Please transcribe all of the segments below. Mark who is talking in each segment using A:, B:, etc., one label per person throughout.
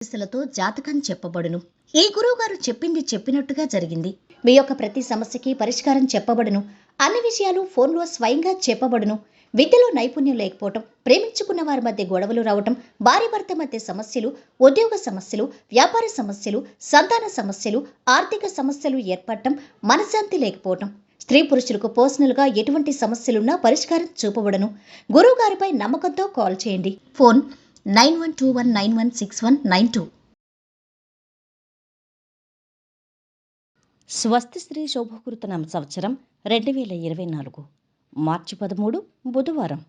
A: సమస్యలతో జాతకం చెప్పబడును. ఈ గురువుగారు చెప్పింది చెప్పినట్టుగా జరిగింది. మీ యొక్క ప్రతి సమస్యకి పరిష్కారం చెప్పబడును. అన్ని విషయాలు ఫోన్లో స్వయంగా చెప్పబడును. విద్యలో నైపుణ్యం లేకపోవటం, ప్రేమించుకున్న వారి మధ్య గొడవలు రావటం, భార్యాభర్త మధ్య సమస్యలు, ఉద్యోగ సమస్యలు, వ్యాపార సమస్యలు, సంతాన సమస్యలు, ఆర్థిక సమస్యలు ఏర్పడటం, మనశ్శాంతి లేకపోవటం, స్త్రీ పురుషులకు పర్సనల్గా ఎటువంటి సమస్యలున్నా పరిష్కారం చూపబడును. గురువుగారిపై నమ్మకంతో కాల్ చేయండి. ఫోన్ 9121916192. స్వస్తి శ్రీ శోభకృతనామ సంవత్సరం 2024 మార్చి 13 బుధవారం.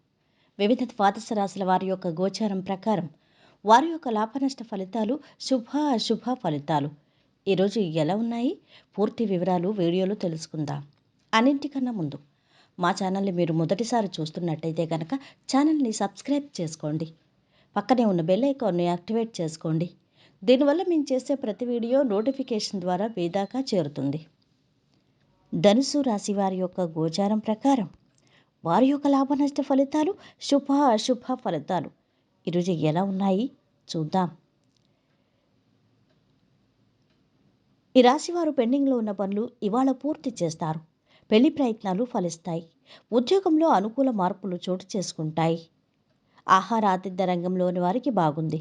A: వివిధ ద్వాదశ రాశుల వారి యొక్క గోచారం ప్రకారం వారి యొక్క లాభనష్ట ఫలితాలు, శుభ అశుభ ఫలితాలు ఈరోజు ఎలా ఉన్నాయి, పూర్తి వివరాలు వీడియోలో తెలుసుకుందాం. అన్నింటికన్నా ముందు మా ఛానల్ని మీరు మొదటిసారి చూస్తున్నట్టయితే కనుక ఛానల్ని సబ్స్క్రైబ్ చేసుకోండి. పక్కనే ఉన్న బెల్ ఐకాన్ని యాక్టివేట్ చేసుకోండి. దీనివల్ల మేము చేసే ప్రతి వీడియో నోటిఫికేషన్ ద్వారా మీ దాకా చేరుతుంది. ధనుసు రాశి వారి యొక్క గోచారం ప్రకారం వారి యొక్క లాభనష్ట ఫలితాలు, శుభ అశుభ ఫలితాలు ఈరోజు ఎలా ఉన్నాయి చూద్దాం. ఈ రాశి వారు పెండింగ్లో ఉన్న పనులు ఇవాళ పూర్తి చేస్తారు. పెళ్లి ప్రయత్నాలు ఫలిస్తాయి. ఉద్యోగంలో అనుకూల మార్పులు చోటు చేసుకుంటాయి. ఆహార ఆతిథ్య రంగంలోని వారికి బాగుంది.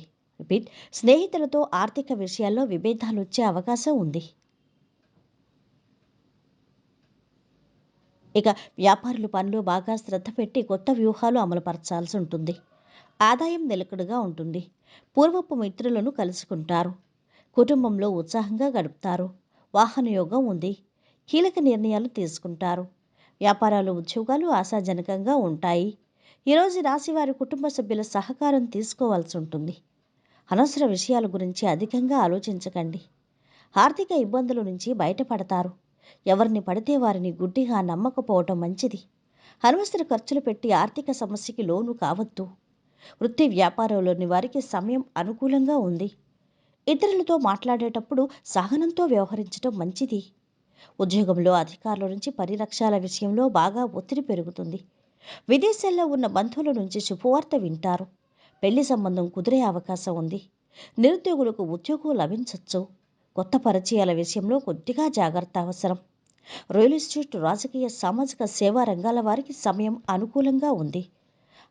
A: స్నేహితులతో ఆర్థిక విషయాల్లో విభేదాలు వచ్చే అవకాశం ఉంది. ఇక వ్యాపారులు పనులు బాగా శ్రద్ధ పెట్టి కొత్త వ్యూహాలు అమలుపరచాల్సి ఉంటుంది. ఆదాయం నిలకడగా ఉంటుంది. పూర్వపు మిత్రులను కలుసుకుంటారు. కుటుంబంలో ఉత్సాహంగా గడుపుతారు. వాహన యోగం ఉంది. కీలక నిర్ణయాలు తీసుకుంటారు. వ్యాపారాలు, ఉద్యోగాలు ఆశాజనకంగా ఉంటాయి. ఈరోజు రాశివారి కుటుంబ సభ్యుల సహకారం తీసుకోవాల్సి ఉంటుంది. అనవసర విషయాల గురించి అధికంగా ఆలోచించకండి. ఆర్థిక ఇబ్బందుల నుంచి బయటపడతారు. ఎవరిని పడితే వారిని గుడ్డిగా నమ్మకపోవటం మంచిది. అనవసర ఖర్చులు పెట్టి ఆర్థిక సమస్యకి లోను కావద్దు. వృత్తి వ్యాపారంలోని వారికి సమయం అనుకూలంగా ఉంది. ఇతరులతో మాట్లాడేటప్పుడు సహనంతో వ్యవహరించడం మంచిది. ఉద్యోగంలో అధికారుల నుంచి పరిరక్షాల విషయంలో బాగా ఒత్తిడి పెరుగుతుంది. విదేశాల్లో ఉన్న బంధువుల నుంచి శుభవార్త వింటారు. పెళ్లి సంబంధం కుదిరే అవకాశం ఉంది. నిరుద్యోగులకు ఉద్యోగం లభించవచ్చు. కొత్త పరిచయాల విషయంలో కొద్దిగా జాగ్రత్త అవసరం. రియల్ ఎస్టేట్, రాజకీయ, సామాజిక సేవా రంగాల వారికి సమయం అనుకూలంగా ఉంది.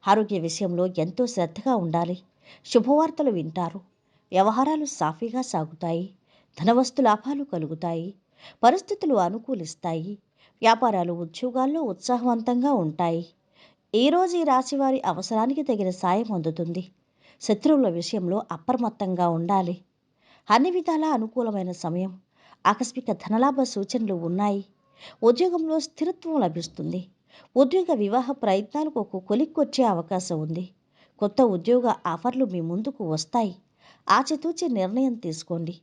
A: ఆరోగ్య విషయంలో ఎంతో శ్రద్ధగా ఉండాలి. శుభవార్తలు వింటారు. వ్యవహారాలు సాఫీగా సాగుతాయి. ధనవస్తు లాభాలు కలుగుతాయి. పరిస్థితులు అనుకూలిస్తాయి. వ్యాపారాలు, ఉద్యోగాల్లో ఉత్సాహవంతంగా ఉంటాయి. ఈరోజు ఈ రాశివారి అవసరానికి తగిన సాయం అందుతుంది. శత్రువుల విషయంలో అప్రమత్తంగా ఉండాలి. అన్ని విధాలా అనుకూలమైన సమయం. ఆకస్మిక ధనలాభ సూచనలు ఉన్నాయి. ఉద్యోగంలో స్థిరత్వం లభిస్తుంది. ఉద్యోగ వివాహ ప్రయత్నాలకు ఒక కొలిక్కొచ్చే అవకాశం ఉంది. కొత్త ఉద్యోగ ఆఫర్లు మీ ముందుకు వస్తాయి. ఆచితూచి నిర్ణయం తీసుకోండి.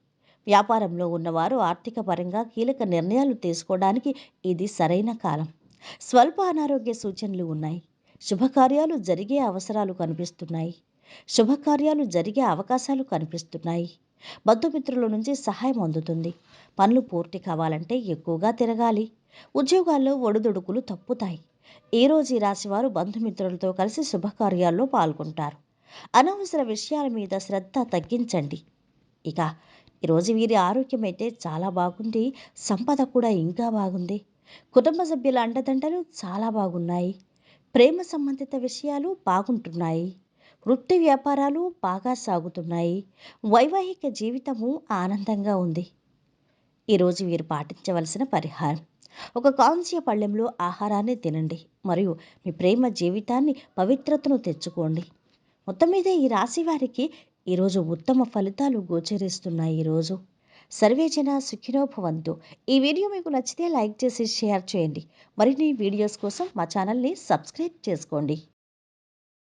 A: వ్యాపారంలో ఉన్నవారు ఆర్థిక పరంగా కీలక నిర్ణయాలు తీసుకోవడానికి ఇది సరైన కాలం. స్వల్ప అనారోగ్య సూచనలు ఉన్నాయి. శుభకార్యాలు జరిగే అవకాశాలు కనిపిస్తున్నాయి. బంధుమిత్రుల నుంచి సహాయం అందుతుంది. పనులు పూర్తి కావాలంటే ఎక్కువగా తిరగాలి. ఉద్యోగాల్లో ఒడిదుడుకులు తప్పుతాయి. ఈరోజు ఈ రాశివారు బంధుమిత్రులతో కలిసి శుభకార్యాల్లో పాల్గొంటారు. అనవసర విషయాల మీద శ్రద్ధ తగ్గించండి. ఇక ఈరోజు వీరి ఆరోగ్యం అయితే చాలా బాగుంది. సంపద కూడా ఇంకా బాగుంది. కుటుంబ సభ్యుల అండదండలు చాలా బాగున్నాయి. ప్రేమ సంబంధిత విషయాలు బాగుంటున్నాయి. వృత్తి వ్యాపారాలు బాగా సాగుతున్నాయి. వైవాహిక జీవితము ఆనందంగా ఉంది. ఈరోజు వీరు పాటించవలసిన పరిహారం: ఒక కాంస్య పళ్ళెంలో ఆహారాన్ని తినండి మరియు మీ ప్రేమ జీవితాన్ని పవిత్రతను తెచ్చుకోండి. మొత్తం మీద ఈ రాశి వారికి ఈరోజు ఉత్తమ ఫలితాలు గోచరిస్తున్నాయి. ఈరోజు సర్వేజన సుఖినో భవంతు. ఈ వీడియో మీకు నచ్చితే లైక్ చేసి షేర్ చేయండి. మరిన్ని వీడియోస్ కోసం మా ఛానల్ని సబ్స్క్రైబ్ చేసుకోండి.